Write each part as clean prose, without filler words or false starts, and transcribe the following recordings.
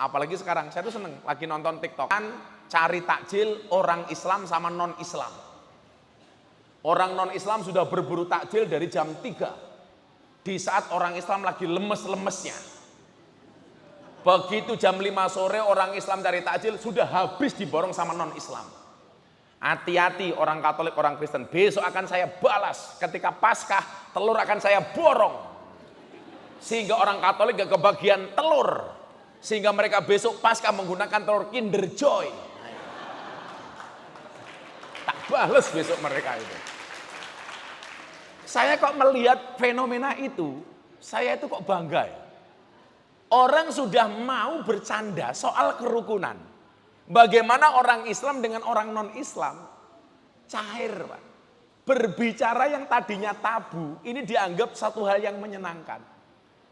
Apalagi sekarang, saya tuh seneng lagi nonton TikTok. Kan cari takjil orang Islam sama non-Islam. Orang non-Islam sudah berburu takjil dari jam 3. Di saat orang Islam lagi lemes-lemesnya. Begitu jam 5 sore orang Islam cari takjil sudah habis diborong sama non-Islam. Hati-hati orang Katolik, orang Kristen. Besok akan saya balas ketika Paskah, telur akan saya borong. Sehingga orang Katolik gak kebagian telur. Sehingga mereka besok Paskah menggunakan telur Kinder Joy. Tak balas besok mereka itu. Saya kok melihat fenomena itu, saya itu kok bangga ya. Orang sudah mau bercanda soal kerukunan. Bagaimana orang Islam dengan orang non-Islam? Cair, Pak. Berbicara yang tadinya tabu, ini dianggap satu hal yang menyenangkan.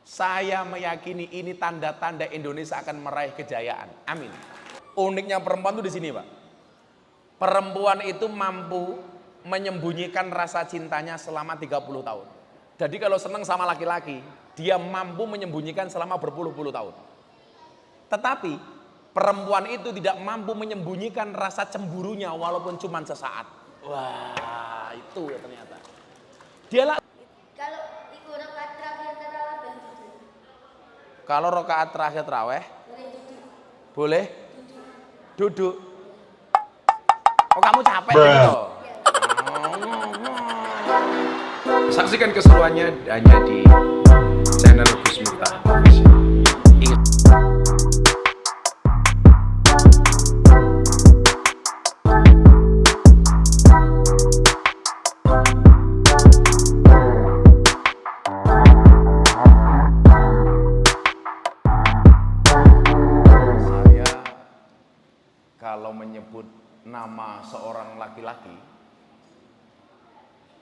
Saya meyakini ini tanda-tanda Indonesia akan meraih kejayaan. Amin. Uniknya perempuan itu di sini, Pak. Perempuan itu mampu menyembunyikan rasa cintanya selama 30 tahun. Jadi kalau senang sama laki-laki, dia mampu menyembunyikan selama berpuluh-puluh tahun. Tetapi perempuan itu tidak mampu menyembunyikan rasa cemburunya walaupun cuma sesaat. Wah, itu ya ternyata. Kalau rakaat terakhir tarawih, boleh duduk. Oh, kamu capek gitu. Saksikan keseruannya hanya di channel Gus Miftah Official. Saya kalau menyebut nama seorang laki-laki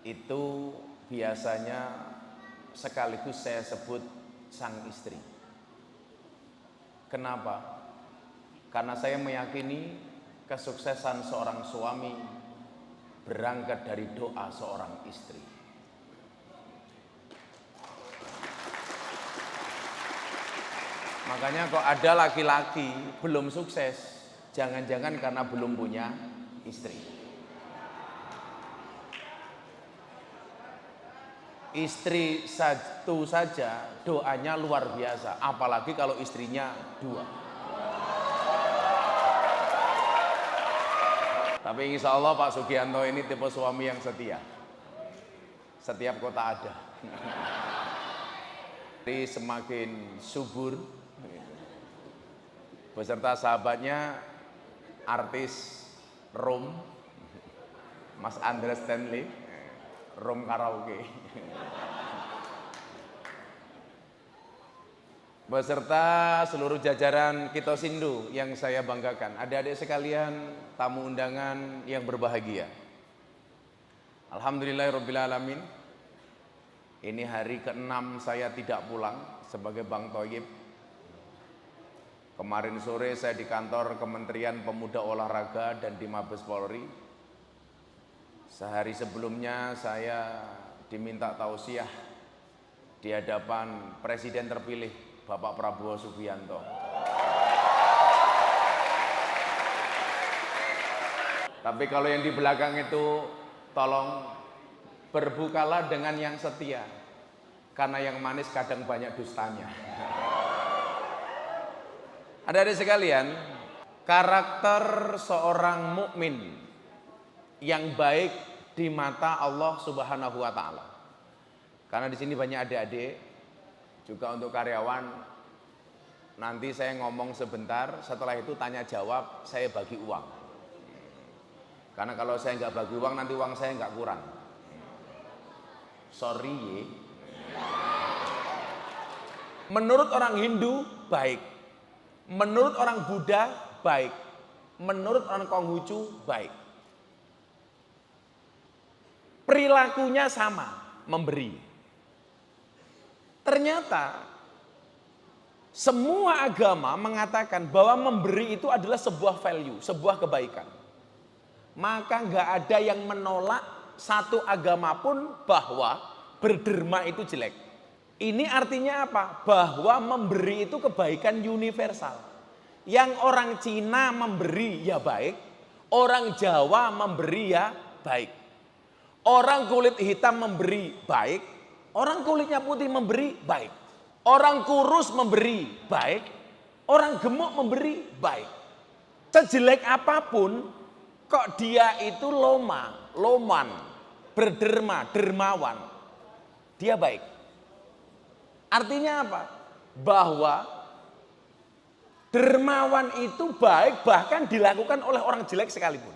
itu biasanya sekaligus saya sebut sang istri. Kenapa? Karena saya meyakini kesuksesan seorang suami berangkat dari doa seorang istri. Makanya kok ada laki-laki belum sukses, jangan-jangan karena belum punya istri. Istri satu saja doanya luar biasa, apalagi kalau istrinya 2. Tapi insya Allah Pak Sugianto ini tipe suami yang setia. Setiap kota ada. Jadi semakin subur beserta sahabatnya artis Rom, Mas Andre Stanley, Rom Karaoke. Beserta seluruh jajaran Kitosindo yang saya banggakan. Adik-adik sekalian, tamu undangan yang berbahagia. Alhamdulillahirrabbilalamin. Ini hari ke-6 saya tidak pulang sebagai Bang Thoyib. Kemarin sore saya di kantor Kementerian Pemuda Olahraga dan di Mabes Polri. Sehari sebelumnya saya diminta tausiah di hadapan Presiden terpilih Bapak Prabowo Subianto. Tapi kalau yang di belakang itu tolong berbukalah dengan yang setia, karena yang manis kadang banyak dustanya. Adik-adik sekalian, karakter seorang mukmin yang baik di mata Allah Subhanahu wa taala. Karena di sini banyak adik-adik, juga untuk karyawan. Nanti saya ngomong sebentar, setelah itu tanya jawab, saya bagi uang. Karena kalau saya nggak bagi uang, nanti uang saya nggak kurang. Sorry ye. Menurut orang Hindu baik, menurut orang Buddha baik, menurut orang Konghucu baik. Perilakunya sama, memberi. Ternyata semua agama mengatakan bahwa memberi itu adalah sebuah value, sebuah kebaikan. Maka nggak ada yang menolak satu agama pun bahwa berderma itu jelek. Ini artinya apa? Bahwa memberi itu kebaikan universal. Yang orang Cina memberi ya baik, orang Jawa memberi ya baik. Orang kulit hitam memberi baik, orang kulitnya putih memberi baik. Orang kurus memberi baik, orang gemuk memberi baik. Sejelek apapun, kok dia itu loman, berderma, dermawan, dia baik. Artinya apa? Bahwa dermawan itu baik bahkan dilakukan oleh orang jelek sekalipun.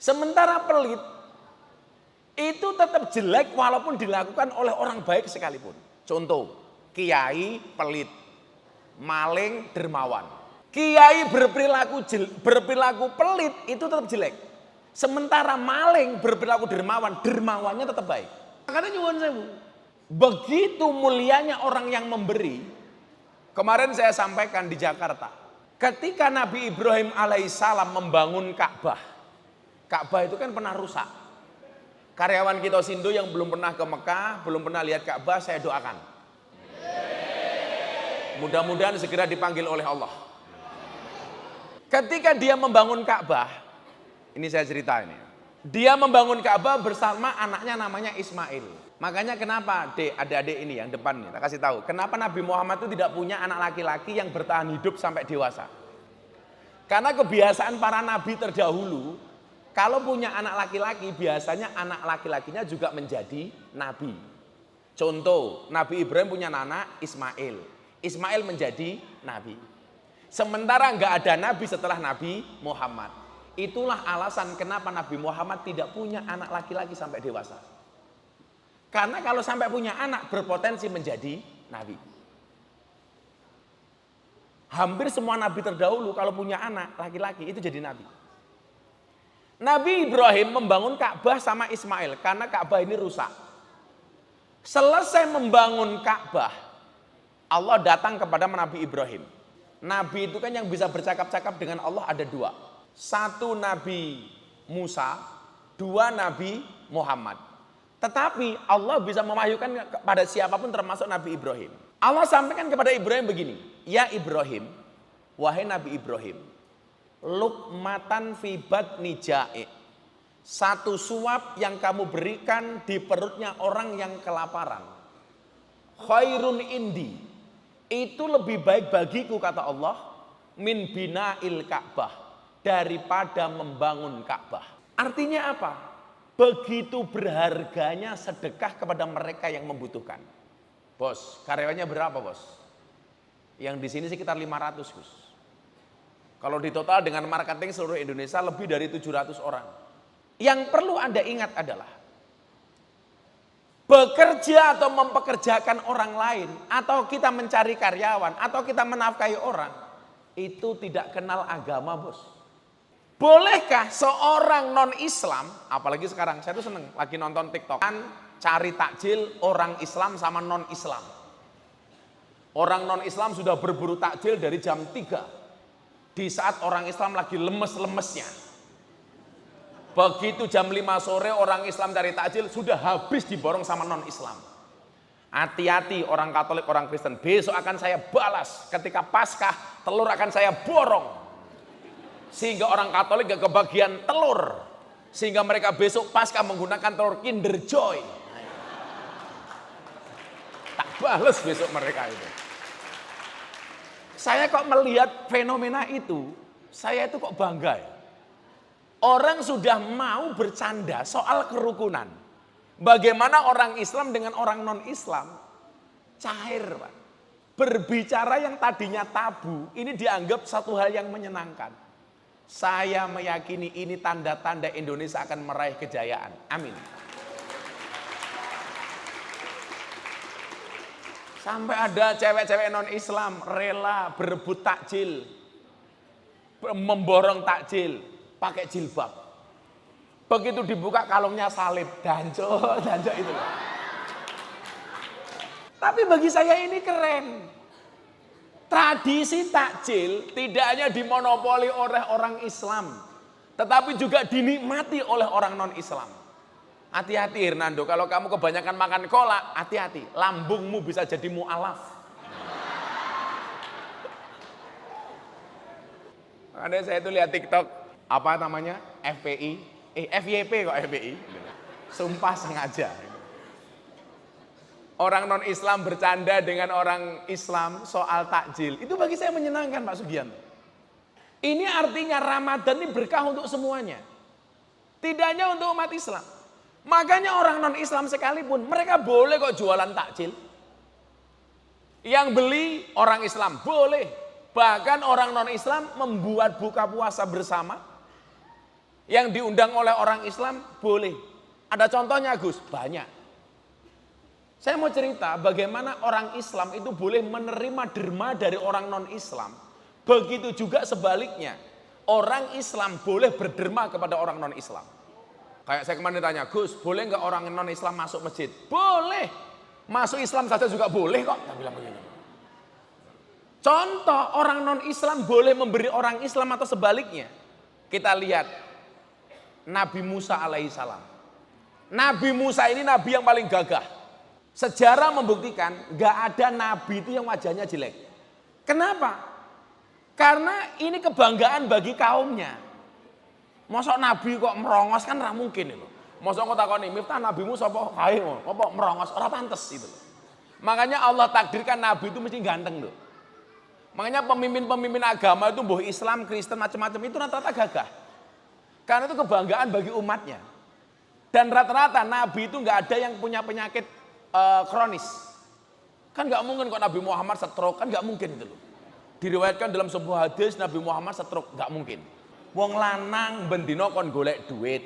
Sementara pelit itu tetap jelek walaupun dilakukan oleh orang baik sekalipun. Contoh, kiai pelit, maling dermawan. Kiai berperilaku pelit itu tetap jelek. Sementara maling berperilaku dermawan, dermawannya tetap baik. Makanya nyuwun sewu. Begitu mulianya orang yang memberi. Kemarin saya sampaikan di Jakarta. Ketika Nabi Ibrahim alaihissalam membangun Ka'bah. Ka'bah itu kan pernah rusak. Karyawan kita Sindo yang belum pernah ke Mekah, belum pernah lihat Ka'bah, saya doakan. Mudah-mudahan segera dipanggil oleh Allah. Ketika dia membangun Ka'bah, ini saya cerita ini. Dia membangun Ka'bah bersama anaknya namanya Ismail. Makanya kenapa adik-adik ini yang depan nih, tak kasih tahu. Kenapa Nabi Muhammad itu tidak punya anak laki-laki yang bertahan hidup sampai dewasa. Karena kebiasaan para nabi terdahulu, kalau punya anak laki-laki, biasanya anak laki-lakinya juga menjadi nabi. Contoh, Nabi Ibrahim punya anak Ismail. Ismail menjadi nabi. Sementara nggak ada nabi setelah Nabi Muhammad. Itulah alasan kenapa Nabi Muhammad tidak punya anak laki-laki sampai dewasa. Karena kalau sampai punya anak berpotensi menjadi nabi. Hampir semua nabi terdahulu kalau punya anak laki-laki itu jadi nabi. Nabi Ibrahim membangun Ka'bah sama Ismail karena Ka'bah ini rusak. Selesai membangun Ka'bah, Allah datang kepada Nabi Ibrahim. Nabi itu kan yang bisa bercakap-cakap dengan Allah ada dua. Satu Nabi Musa, dua Nabi Muhammad. Tetapi Allah bisa memahyukan kepada siapapun termasuk Nabi Ibrahim. Allah sampaikan kepada Ibrahim begini, ya Ibrahim, wahai Nabi Ibrahim, lukmatan fibat nija'i, satu suap yang kamu berikan di perutnya orang yang kelaparan. Khairun indi, itu lebih baik bagiku kata Allah, min bina'il Ka'bah, daripada membangun Ka'bah. Artinya apa? Begitu berharganya sedekah kepada mereka yang membutuhkan. Bos, karyawannya berapa bos? Yang di sini sekitar 500 Gus. Kalau di total dengan marketing seluruh Indonesia lebih dari 700 orang. Yang perlu Anda ingat adalah bekerja atau mempekerjakan orang lain, atau kita mencari karyawan, atau kita menafkahi orang, itu tidak kenal agama bos. Bolehkah seorang non-Islam, apalagi sekarang saya tuh seneng lagi nonton TikTok, cari takjil orang Islam sama non-Islam. Orang non-Islam sudah berburu takjil dari jam 3. Di saat orang Islam lagi lemes-lemesnya. Begitu jam 5 sore orang Islam cari takjil sudah habis diborong sama non-Islam. Hati-hati orang Katolik, orang Kristen. Besok akan saya balas ketika Paskah, telur akan saya borong. Sehingga orang Katolik gak kebagian telur. Sehingga mereka besok Paskah menggunakan telur Kinder Joy. Tak balas besok mereka itu. Saya kok melihat fenomena itu, saya itu kok bangga ya. Orang sudah mau bercanda soal kerukunan. Bagaimana orang Islam dengan orang non-Islam cair Pak. Berbicara yang tadinya tabu, ini dianggap satu hal yang menyenangkan. Saya meyakini ini tanda-tanda Indonesia akan meraih kejayaan. Amin. Sampai ada cewek-cewek non-Islam rela berebut takjil, memborong takjil, pakai jilbab. Begitu dibuka kalungnya salib, danco itu. Tapi bagi saya ini keren. Tradisi takjil tidak hanya dimonopoli oleh orang Islam, tetapi juga dinikmati oleh orang non-Islam. Hati-hati Hernando, kalau kamu kebanyakan makan kolak, hati-hati, lambungmu bisa jadi mu'alaf. Ada saya tuh lihat TikTok, apa namanya? FPI, FYP kok FPI. Sumpah sengaja. Orang non-Islam bercanda dengan orang Islam soal takjil. Itu bagi saya menyenangkan Pak Sugianto. Ini artinya Ramadan ini berkah untuk semuanya. Tidak hanya untuk umat Islam. Makanya orang non-Islam sekalipun mereka boleh kok jualan takjil. Yang beli orang Islam boleh. Bahkan orang non-Islam membuat buka puasa bersama. Yang diundang oleh orang Islam boleh. Ada contohnya Gus? Banyak. Saya mau cerita bagaimana orang Islam itu boleh menerima derma dari orang non-Islam. Begitu juga sebaliknya. Orang Islam boleh berderma kepada orang non-Islam. Kayak saya kemarin ditanya, Gus boleh nggak orang non-Islam masuk masjid? Boleh. Masuk Islam saja juga boleh kok. Saya bilang begini. Contoh orang non-Islam boleh memberi orang Islam atau sebaliknya. Kita lihat Nabi Musa alaihissalam. Nabi Musa ini nabi yang paling gagah. Sejarah membuktikan gak ada nabi itu yang wajahnya jelek. Kenapa? Karena ini kebanggaan bagi kaumnya. Mosok nabi kok merongos kan tidak mungkin itu. Mosok kok takoni Miftah Nabi Musa apa merongos ora pantes itu. Makanya Allah takdirkan nabi itu mesti ganteng loh. Makanya pemimpin-pemimpin agama itu boh Islam, Kristen macam-macam itu rata-rata gagah. Karena itu kebanggaan bagi umatnya. Dan rata-rata nabi itu nggak ada yang punya penyakit kronis. Kan nggak mungkin kok Nabi Muhammad stroke, kan nggak mungkin itu loh. Diriwayatkan dalam sebuah hadis Nabi Muhammad stroke, nggak mungkin. Wong lanang bendino kon golek duit.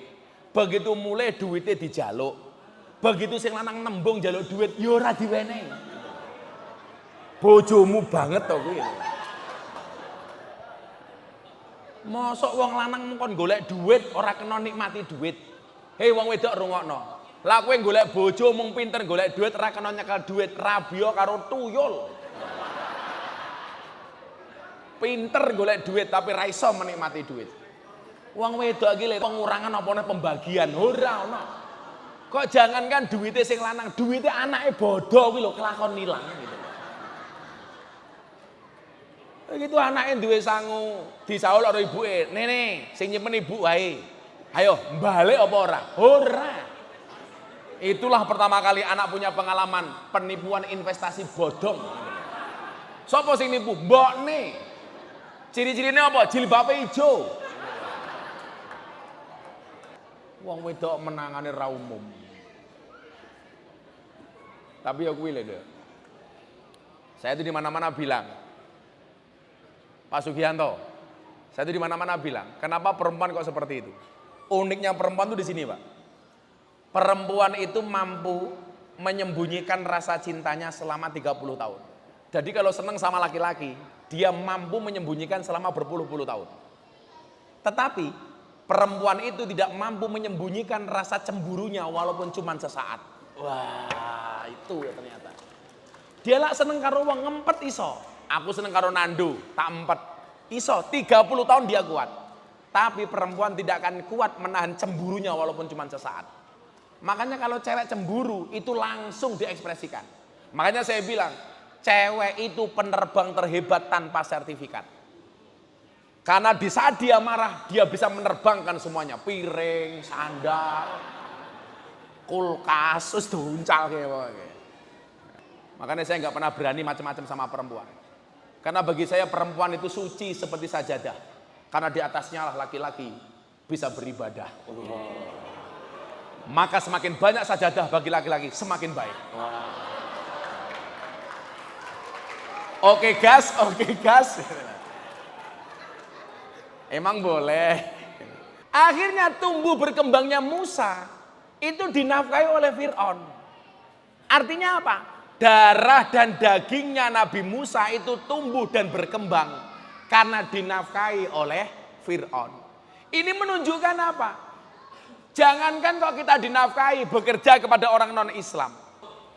Begitu mulai duitnya dijaluk. Begitu sing lanang nembung jaluk duit, yo ora diwenehi. Bojomu banget to kuwi. Mosok wong lanang kon golek duit ora kena nikmati duit. Hei wong wedok rungokno. Lah kowe golek bojo mung pinter golek duit ora kena nyekel duit, rabia karo tuyul. Pinter golek duit tapi ra iso menikmati duit. Wong wedok iki lek pengurangan apa pembagian ora ono. Kok jangankan duitnya sing lanang, duitnya anake bodoh kuwi lho kelakon ilang gitu. Begitu anaknya duwe sangu disaul karo ibuke, "Nene, sing nyimpen ibu wae. Ayo, balik apa ora?" Ora. Itulah pertama kali anak punya pengalaman penipuan investasi bodong. Sopo sing nipu? Mbokne. Ciri-cirine apa? Jilbabe ijo. Wong wedok menangane ra umum. Tapi ya kuwi lho. Saya itu di mana-mana bilang, Pak Sugianto, saya itu di mana-mana bilang, kenapa perempuan kok seperti itu? Uniknya perempuan itu di sini, Pak. Perempuan itu mampu menyembunyikan rasa cintanya selama 30 tahun. Jadi kalau senang sama laki-laki, dia mampu menyembunyikan selama berpuluh-puluh tahun. Tetapi perempuan itu tidak mampu menyembunyikan rasa cemburunya walaupun cuma sesaat. Wah, itu ya ternyata. Dia lah seneng karo wong ngempet iso. Aku seneng karo Nando, tak empet. Iso, 30 tahun dia kuat. Tapi perempuan tidak akan kuat menahan cemburunya walaupun cuma sesaat. Makanya kalau cewek cemburu itu langsung diekspresikan. Makanya saya bilang, cewek itu penerbang terhebat tanpa sertifikat. Karena di saat dia marah, dia bisa menerbangkan semuanya. Piring, sandal, kulkas, terus duncal kayak. Makanya saya nggak pernah berani macam-macam sama perempuan. Karena bagi saya perempuan itu suci seperti sajadah. Karena di atasnya lah laki-laki bisa beribadah. Maka semakin banyak sajadah bagi laki-laki semakin baik. Oke gas. Emang boleh. Akhirnya tumbuh berkembangnya Musa itu dinafkahi oleh Fir'aun. Artinya apa? Darah dan dagingnya Nabi Musa itu tumbuh dan berkembang karena dinafkahi oleh Fir'aun. Ini menunjukkan apa? Jangankan kok kita dinafkahi bekerja kepada orang non-Islam.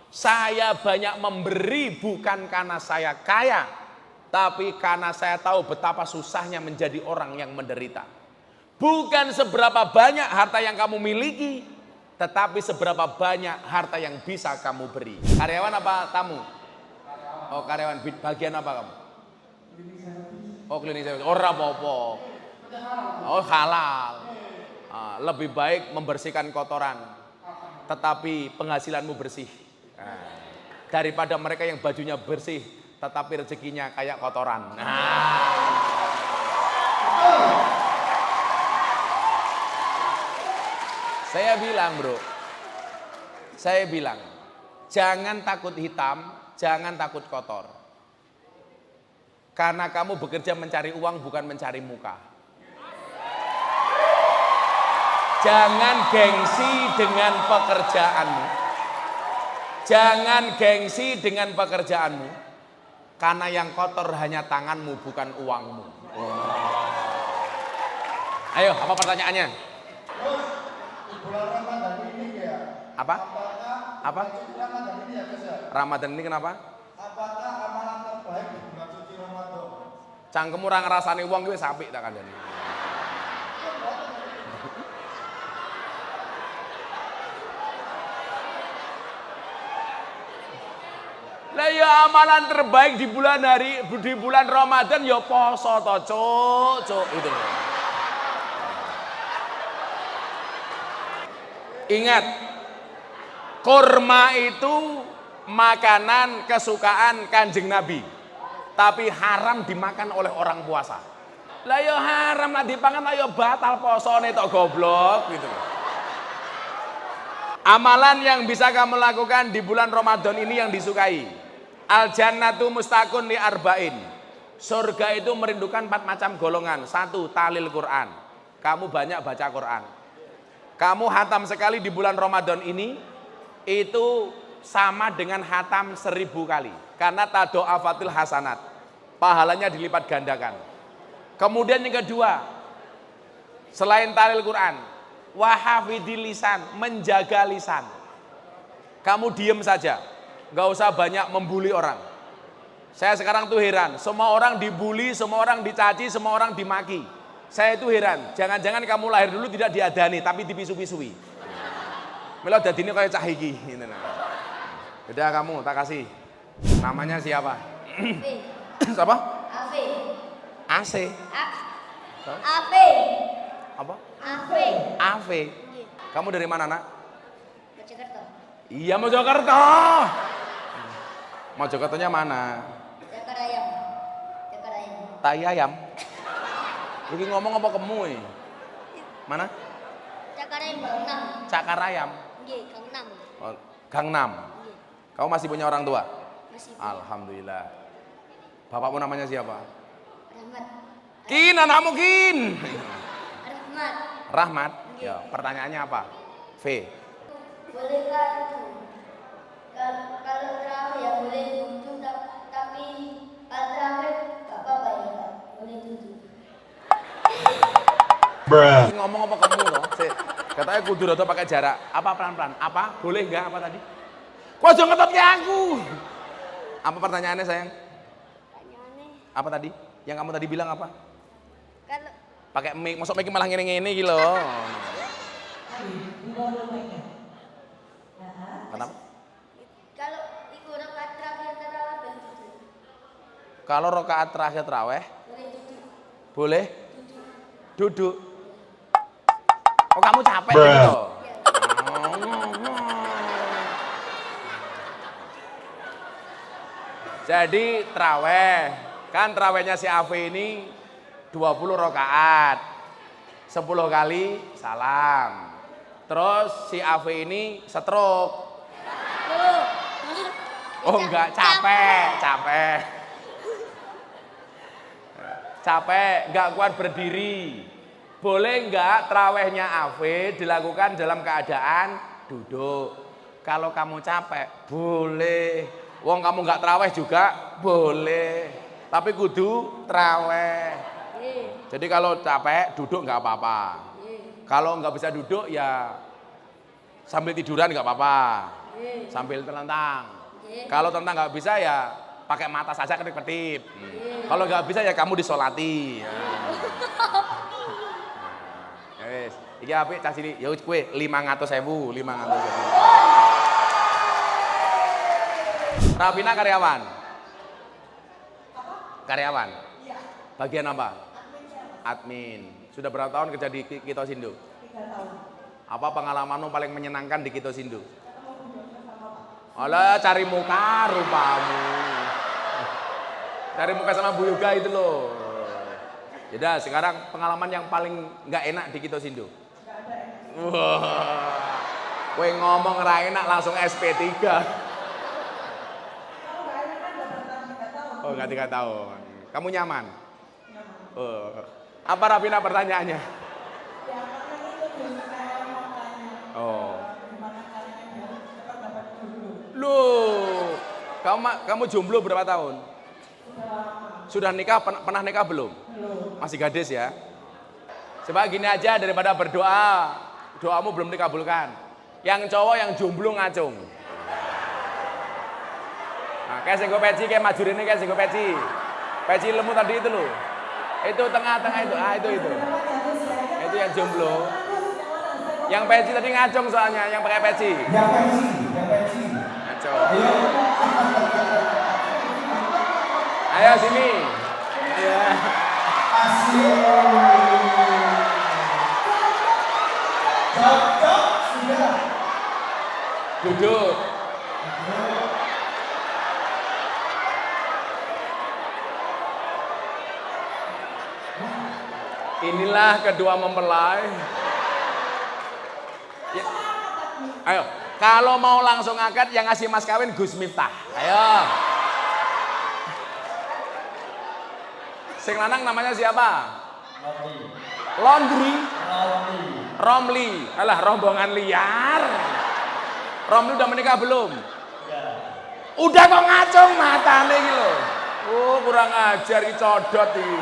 Saya banyak memberi bukan karena saya kaya, tapi karena saya tahu betapa susahnya menjadi orang yang menderita. Bukan seberapa banyak harta yang kamu miliki, tetapi seberapa banyak harta yang bisa kamu beri. Karyawan apa tamu? Oh karyawan, bagian apa kamu? Oh klinis service, ora apa-apa. Oh halal. Lebih baik membersihkan kotoran, tetapi penghasilanmu bersih. Daripada mereka yang bajunya bersih, tetapi rezekinya kayak kotoran. Saya bilang bro, jangan takut hitam, jangan takut kotor. Karena kamu bekerja mencari uang bukan mencari muka. Jangan gengsi dengan pekerjaanmu. Jangan gengsi dengan pekerjaanmu. Karena yang kotor hanya tanganmu bukan uangmu. Ayo, apa pertanyaannya? Bulan Ramadan ini ya. Apa? Apa? Ramadan ini ya, Gus ya. Ramadan ini kenapa? Apakah amalan terbaik di bulan suci Ramadan? Cangkem ora ngrasani wong kuwi apik tak kandhani. Lah ya amalan terbaik di bulan Ramadan ya poso to, Cuk, itu. Ingat, kurma itu makanan kesukaan Kanjeng Nabi, tapi haram dimakan oleh orang puasa. Lah ya haram lah dipangan, lah ya batal posone tok goblok gitu. Amalan yang bisa kamu lakukan di bulan Ramadan ini yang disukai. Al jannatu mustaqun li arba'in. Surga itu merindukan 4 macam golongan. 1, talil Quran. Kamu banyak baca Quran. Kamu hatam sekali di bulan Ramadan ini, itu sama dengan hatam 1000 kali. Karena tado'afatil hasanat. Pahalanya dilipat gandakan. Kemudian yang kedua, selain talil Quran, wahafidil lisan, menjaga lisan. Kamu diem saja, gak usah banyak membuli orang. Saya sekarang tuh heran, semua orang dibully, semua orang dicaci, semua orang dimaki. Saya itu heran, jangan-jangan kamu lahir dulu tidak diadani, tapi dipisu-pisui. Melo dadine kayak cah iki. Udah kamu, tak kasih. Namanya siapa? Siapa? Afe. AC. Afe. Apa? Afe. Ave. Kamu dari mana, Nak? Mojokerto. Iya, Mojokerto. Mojokertonya mana? Jakarayam. Jakarayam. Tai ayam. Iki ngomong apa kemu ini? Mana? Jakarayam Gangnam. Cakarayam. Nggih, Gangnam. Oh, Gangnam. Nggih, Kamu masih punya orang tua? masih. Alhamdulillah. Bapakmu namanya siapa? Rahmat. Kin, anakmu Kin. Rahmat. Rahmat. Ya, pertanyaannya apa? V. Bolehkah itu? Kalau terawih ya boleh duduk, tapi kalau terawih gak apa-apa ya, Kak. Boleh duduk. Ini ngomong apa kamu loh? Katanya kudu rada pakai jarak. Apa pelan-pelan? Apa? Boleh nggak apa tadi? Kok aja ngetot ke aku? Apa pertanyaannya sayang? Pertanyaannya, Apa tadi? Yang kamu tadi bilang apa? kalau Pakai mic, masuk mic malah ngene-ngene iki lho. Kenapa? kalau ikut rakaat terakhir terawih boleh duduk. Kalau rakaat terakhir tarawih Boleh duduk. boleh duduk. Oh kamu capek gitu? Jadi traweh, kan trawehnya si Afi ini 20 rakaat, 10 kali salam. Terus si Afi ini stroke. Oh enggak, capek. Capek, enggak kuat berdiri. Boleh enggak trawehnya Afi dilakukan dalam keadaan duduk? Kalau kamu capek, boleh. Wong kamu enggak traweh juga boleh. Tapi kudu traweh. Jadi kalau capek duduk enggak apa-apa. Kalau enggak bisa duduk ya sambil tiduran enggak apa-apa. Sambil telentang. Kalau telentang enggak bisa ya pakai mata saja kedip-kedip. Kalau enggak bisa ya kamu disolati. Wes, iki apik cah sini. Ya wis kowe 500.000, 500.000. Rafina karyawan. Karyawan. Bagian apa? Admin. Sudah berapa tahun kerja di Kitosindo? 3 tahun. Apa pengalamanmu paling menyenangkan di Kitosindo? Alah, cari muka rupamu. Cari muka sama Bu Yoga itu loh. Yaudah, sekarang pengalaman yang paling nggak enak di Kitosindo. Nggak ada enak. Wah, kowe ngomong ra enak langsung SP3. Kalau nggak enak kan udah bertahan 3 tahun. Oh, nggak 3 tahun. Kamu nyaman? Nyaman. Oh. Apa Rafina pertanyaannya? Ya karena itu juga saya mau tanya. Oh. Gimana caranya cepat dapat jodoh? Loh, kamu jomblo berapa tahun? Sudah lama. Sudah nikah, pernah nikah belum? Belum. Masih gadis ya? Coba gini aja, daripada berdoa, doamu belum dikabulkan. Yang cowok yang jomblo ngacung. Nah, kayak sing peci, kayak majurine kayak sing peci. Peci lemu tadi itu loh. Itu tengah-tengah itu, itu. Itu yang jomblo. Yang peci tadi ngacung soalnya, yang pakai peci. Yang pensi. Ngacung. Ayo. Ayo sini. Iya. Asik. Cocok sudah. Duduk. Inilah kedua mempelai. Ya. Ayo, kalau mau langsung akad yang ngasih mas kawin Gus Miftah. Ayo. Sing lanang namanya siapa? Laundry. Romli. Alah, rombongan liar. Romli udah menikah belum? Udah kok ngacung matane iki lho. Oh, kurang ajar iki codot iki.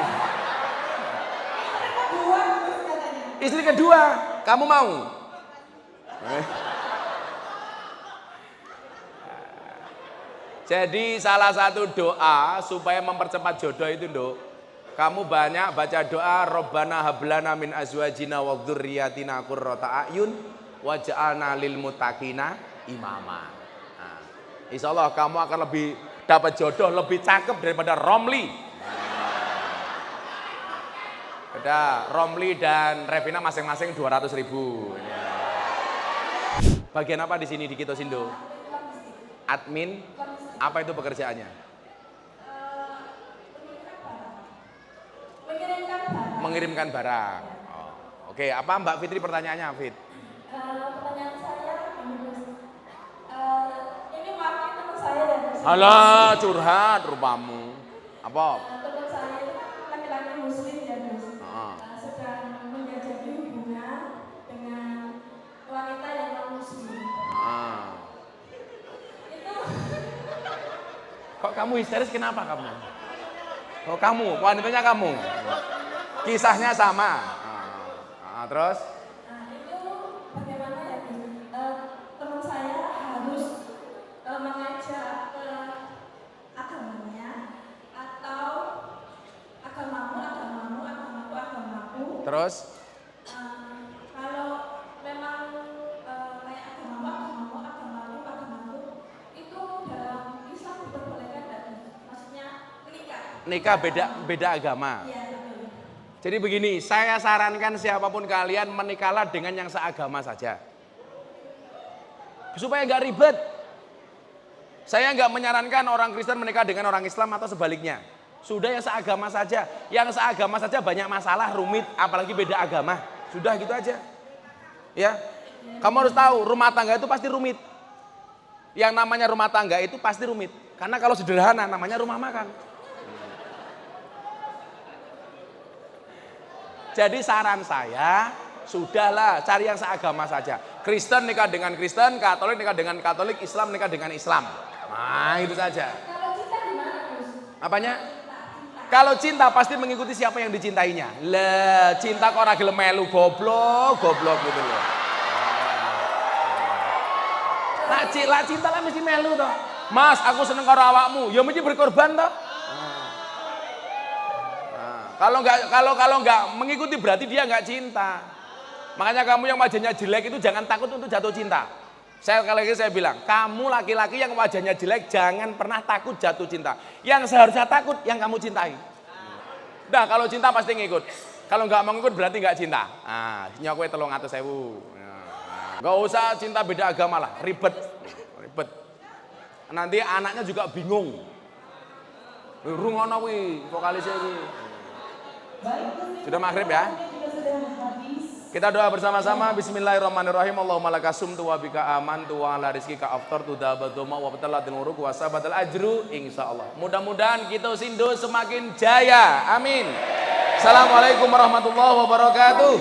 Istri kedua, kamu mau? Jadi salah satu doa supaya mempercepat jodoh itu, Nduk, kamu banyak baca doa Rabbana hablana min azwajina wa dzurriyyatina qurrata a'yun waj'alna lil muttaqina imama. Nah, insyaallah kamu akan lebih dapat jodoh lebih cakep daripada Romli. Ada Romli dan Revina masing-masing 200.000. Bagian apa di sini di Kitosindo? Admin. Apa itu pekerjaannya? Mengirimkan barang. Oh, oke, apa Mbak Fitri pertanyaannya, Fit? Pertanyaan saya, ini wakil teman saya dan Alah, curhat rupamu. Apa? teman saya itu laki-laki muslim dan Heeh. sedang menjajaki hubungan dengan wanita yang non muslim. Ah. Itu Kok kamu histeris kenapa kamu? Oh kamu, wanitanya kamu. Kisahnya sama. Terus? itu bagaimana ya, Gus? Teman saya harus mengajak ke agamanya atau agamaku. Terus? Kalau memang kayak agamaku itu dalam Islam diperbolehkan nggak? Maksudnya menikah? Nikah beda agama. Iya betul. Jadi begini, saya sarankan siapapun kalian menikahlah dengan yang seagama saja. Supaya nggak ribet. Saya nggak menyarankan orang Kristen menikah dengan orang Islam atau sebaliknya. Sudah yang seagama saja. Yang seagama saja banyak masalah, rumit, apalagi beda agama. Sudah gitu aja. Ya. Kamu harus tahu, rumah tangga itu pasti rumit. Yang namanya rumah tangga itu pasti rumit. Karena kalau sederhana namanya rumah makan. Jadi saran saya, sudahlah cari yang seagama saja. Kristen nikah dengan Kristen, Katolik nikah dengan Katolik, Islam nikah dengan Islam. Nah, itu saja. Kalau cinta gimana, Gus? Apanya? Kalau cinta pasti mengikuti siapa yang dicintainya. Lah, cinta kok ora gelem melu goblok gitu loh. Lah cinta lah mesti melu toh. Mas, aku seneng karo awakmu, ya mesti berkorban toh. Kalau nggak mengikuti berarti dia nggak cinta. Makanya kamu yang wajahnya jelek itu jangan takut untuk jatuh cinta. Sekali lagi saya bilang, kamu laki-laki yang wajahnya jelek jangan pernah takut jatuh cinta. Yang seharusnya takut yang kamu cintai. Nah kalau cinta pasti ngikut. Kalau nggak mau ngikut berarti nggak cinta. Nah, nyokwe 300.000. Nggak usah cinta beda agama lah, ribet. Nanti anaknya juga bingung. Rungono kuwi vokalisnya kuwi. Sudah maghrib ya? Kita doa bersama-sama. Bismillahirrahmanirrahim. Allahumma laka sumtu wa bika amantu wa ala rizqika aftartu dabaduma wa batalatil uruk wa sabatal ajru insyaallah. Mudah-mudahan kita Sindo semakin jaya. Amin. Assalamualaikum warahmatullahi wabarakatuh.